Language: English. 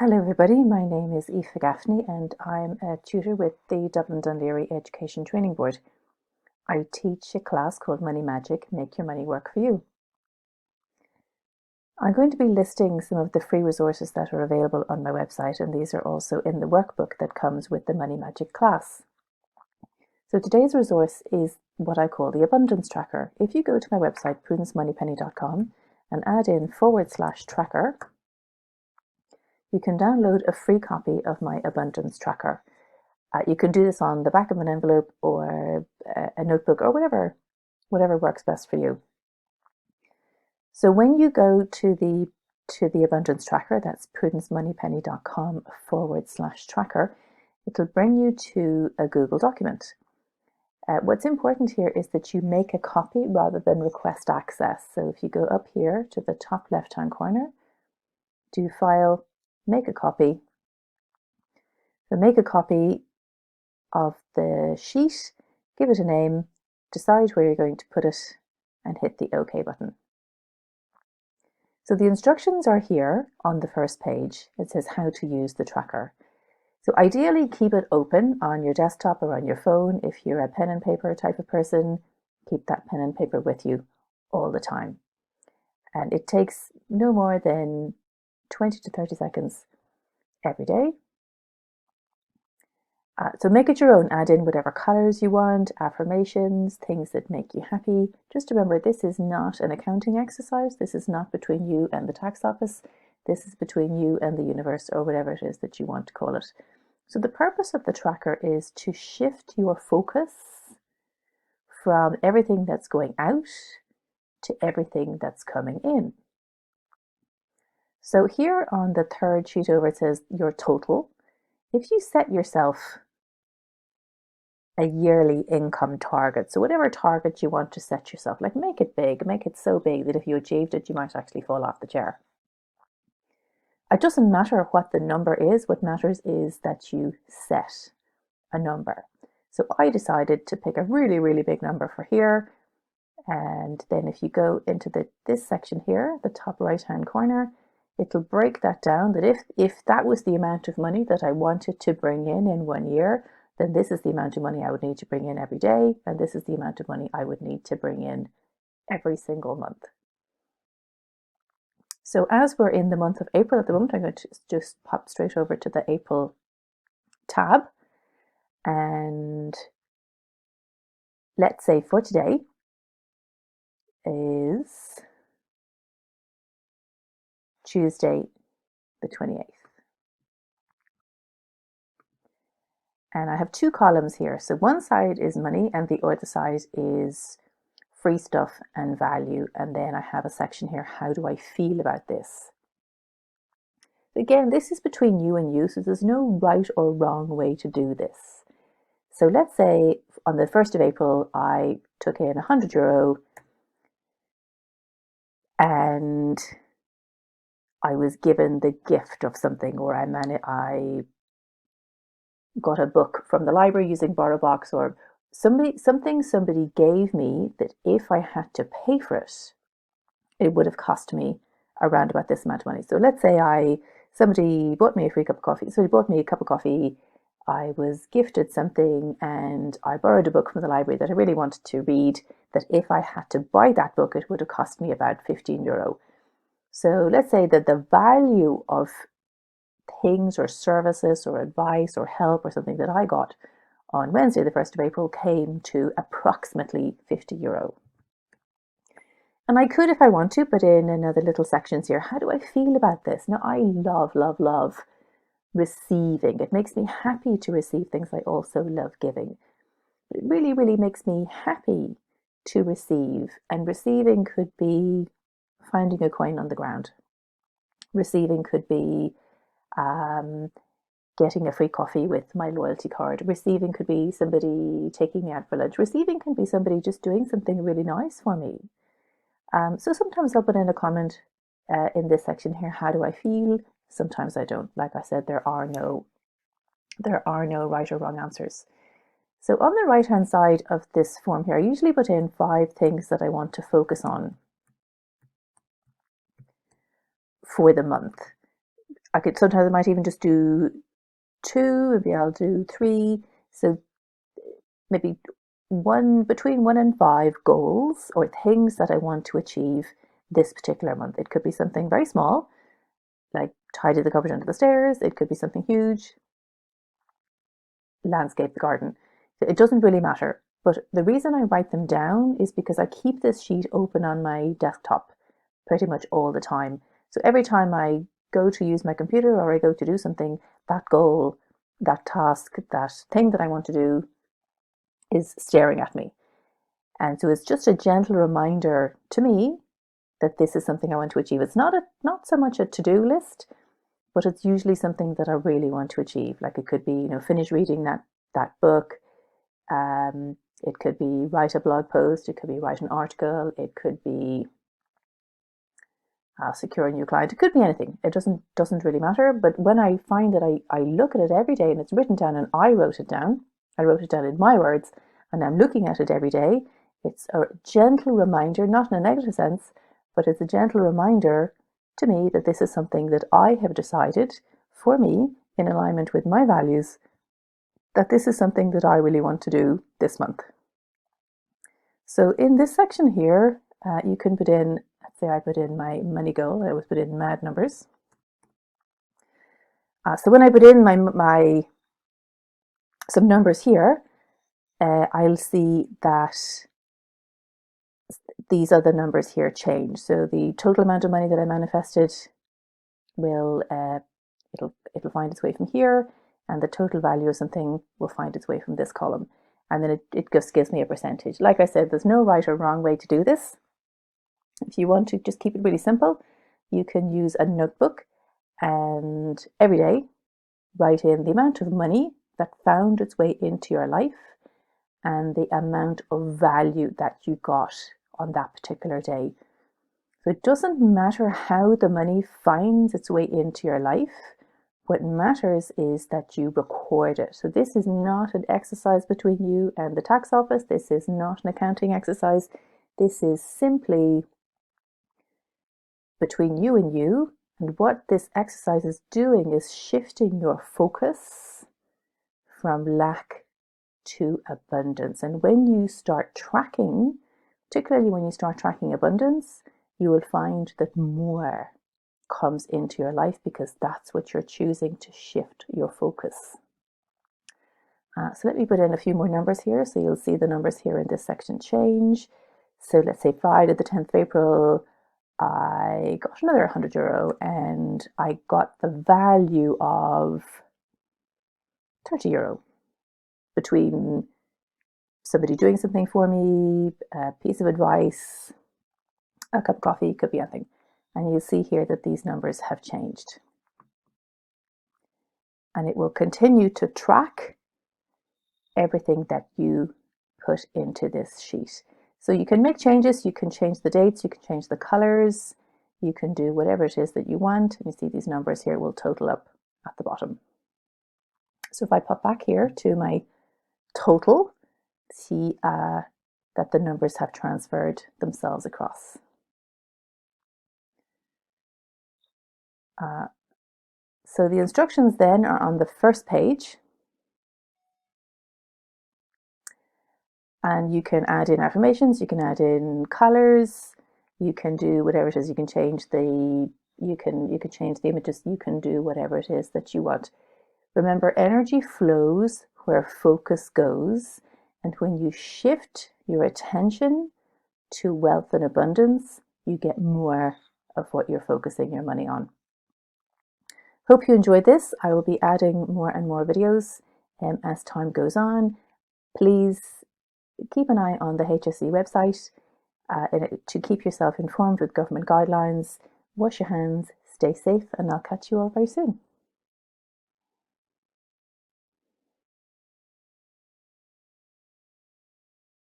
Hello everybody, my name is Aoife Gaffney and I'm a tutor with the Dublin Dún Laoghaire Education Training Board. I teach a class called Money Magic, Make Your Money Work for You. I'm going to be listing some of the free resources that are available on my website, and these are also in the workbook that comes with the Money Magic class. So today's resource is what I call the Abundance Tracker. If you go to my website, prudencemoneypenny.com, and add in /tracker, you can download a free copy of my Abundance Tracker. You can do this on the back of an envelope or a notebook or whatever works best for you. So when you go to the Abundance Tracker, that's prudencemoneypenny.com /tracker, it'll bring you to a Google document. What's important here is that you make a copy rather than request access. So if you go up here to the top left-hand corner, do File, Make a Copy. So make a copy of the sheet, give it a name, decide where you're going to put it, and hit the OK button. So the instructions are here on the first page. It says how to use the tracker. So ideally keep it open on your desktop or on your phone. If you're a pen and paper type of person, keep that pen and paper with you all the time. And it takes no more than 20 to 30 seconds every day. So make it your own, add in whatever colors you want, affirmations, things that make you happy. Just remember, this is not an accounting exercise. This is not between you and the tax office. This is between you and the universe, or whatever it is that you want to call it. So the purpose of the tracker is to shift your focus from everything that's going out to everything that's coming in. So here on the third sheet over, it says your total. If you set yourself a yearly income target, so whatever target you want to set yourself, like make it big, make it so big that if you achieved it, you might actually fall off the chair. It doesn't matter what the number is. What matters is that you set a number. So I decided to pick a really, really big number for here. And then if you go into this section here, the top right-hand corner, it'll break that down, that if that was the amount of money that I wanted to bring in 1 year, then this is the amount of money I would need to bring in every day, and this is the amount of money I would need to bring in every single month. So as we're in the month of April at the moment, I'm going to just pop straight over to the April tab, and let's say for today is Tuesday the 28th. And I have two columns here. So one side is money and the other side is free stuff and value. And then I have a section here, how do I feel about this? Again, this is between you and you, so there's no right or wrong way to do this. So let's say on the 1st of April, I took in €100 and I was given the gift of something, or I got a book from the library using BorrowBox, or somebody gave me that if I had to pay for it, it would have cost me around about this amount of money. So let's say somebody bought me a free cup of coffee. So he bought me a cup of coffee. I was gifted something and I borrowed a book from the library that I really wanted to read, that if I had to buy that book, it would have cost me about €15. So let's say that the value of things or services or advice or help or something that I got on Wednesday, the 1st of April, came to approximately €50. And I could, if I want to, put in another little sections here. How do I feel about this? Now, I love, love, love receiving. It makes me happy to receive things. I also love giving. It really, really makes me happy to receive. And receiving could be finding a coin on the ground. Receiving could be getting a free coffee with my loyalty card. Receiving could be somebody taking me out for lunch. Receiving can be somebody just doing something really nice for me. So sometimes I'll put in a comment in this section here, how do I feel? Sometimes I don't. Like I said, there are no right or wrong answers. So on the right hand side of this form here, I usually put in 5 things that I want to focus on for the month. sometimes I might even just do 2, maybe I'll do 3. So maybe between 1 and 5 goals or things that I want to achieve this particular month. It could be something very small, like tidy the cupboard under the stairs. It could be something huge, landscape the garden. It doesn't really matter. But the reason I write them down is because I keep this sheet open on my desktop pretty much all the time. So every time I go to use my computer or I go to do something, that goal, that task, that thing that I want to do is staring at me. And so it's just a gentle reminder to me that this is something I want to achieve. It's not so much a to-do list, but it's usually something that I really want to achieve. Like it could be, finish reading that book. It could be write a blog post. It could be write an article. It could be secure a new client. It could be anything. It doesn't really matter. But when I find that I look at it every day and it's written down and I wrote it down in my words, and I'm looking at it every day, it's a gentle reminder, not in a negative sense, but it's a gentle reminder to me that this is something that I have decided for me in alignment with my values, that this is something that I really want to do this month. So in this section here, you can put in, let's say I put in my money goal. I always put in mad numbers. So when I put in some numbers here, I'll see that these other numbers here change. So the total amount of money that I manifested will it'll find its way from here, and the total value of something will find its way from this column. And then it just gives me a percentage. Like I said, there's no right or wrong way to do this. If you want to just keep it really simple, you can use a notebook and every day write in the amount of money that found its way into your life and the amount of value that you got on that particular day. So it doesn't matter how the money finds its way into your life. What matters is that you record it. So this is not an exercise between you and the tax office. This is not an accounting exercise. This is simply between you and you. And what this exercise is doing is shifting your focus from lack to abundance. And when you start tracking, particularly when you start tracking abundance, you will find that more comes into your life because that's what you're choosing to shift your focus. So let me put in a few more numbers here. So you'll see the numbers here in this section change. So let's say Friday the 10th of April, I got another €100 and I got the value of €30 between somebody doing something for me, a piece of advice, a cup of coffee, could be anything. And you'll see here that these numbers have changed. And it will continue to track everything that you put into this sheet. So you can make changes, you can change the dates, you can change the colors, you can do whatever it is that you want. And you see these numbers here will total up at the bottom. So if I pop back here to my total, see that the numbers have transferred themselves across. So the instructions then are on the first page, and you can add in affirmations, you can add in colors, you can do whatever it is. You can change you can change the images, you can do whatever it is that you want. Remember, energy flows where focus goes, and when you shift your attention to wealth and abundance, you get more of what you're focusing your money on. Hope you enjoyed this. I will be adding more and more videos as time goes on. Please keep an eye on the HSE website to keep yourself informed with government guidelines. Wash your hands, stay safe, and I'll catch you all very soon.